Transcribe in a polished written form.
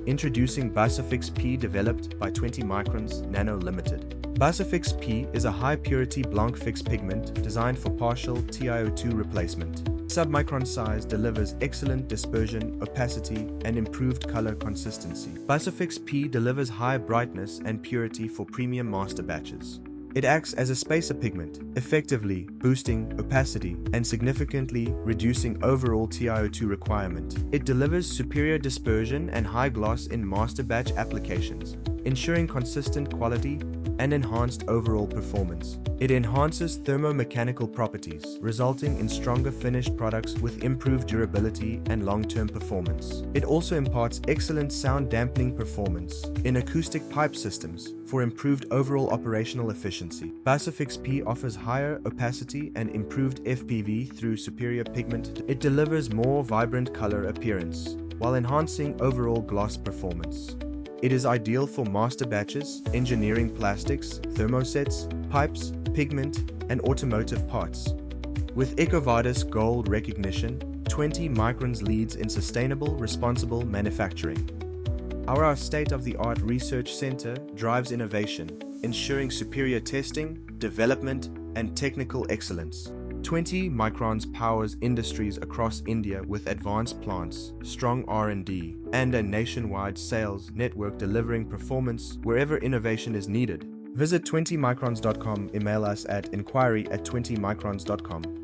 Introducing Basofix-P, developed by 20 Microns Nano Limited. Basofix-P is a high-purity blanc fix pigment designed for partial TiO2 replacement. Submicron size delivers excellent dispersion, opacity, and improved color consistency. Basofix-P delivers high brightness and purity for premium Masterbatches. It acts as a spacer pigment, effectively boosting opacity and significantly reducing overall TiO2 requirement. It delivers superior dispersion and high gloss in Masterbatch applications, ensuring consistent quality and enhanced overall performance. It enhances thermomechanical properties, resulting in stronger finished products with improved durability and long-term performance. It also imparts excellent sound dampening performance in acoustic pipe systems for improved overall operational efficiency. Basofix-P offers higher opacity and improved FPV through superior pigment. It delivers more vibrant color appearance while enhancing overall gloss performance. It is ideal for Masterbatches, engineering plastics, thermosets, pipes, pigment, and automotive parts. With EcoVadis Gold recognition, 20 Microns leads in sustainable, responsible manufacturing. Our state-of-the-art research center drives innovation, ensuring superior testing, development, and technical excellence. 20 Microns powers industries across India with advanced plants, strong R&D, and a nationwide sales network delivering performance wherever innovation is needed. Visit 20microns.com, email us at enquiry@20microns.com.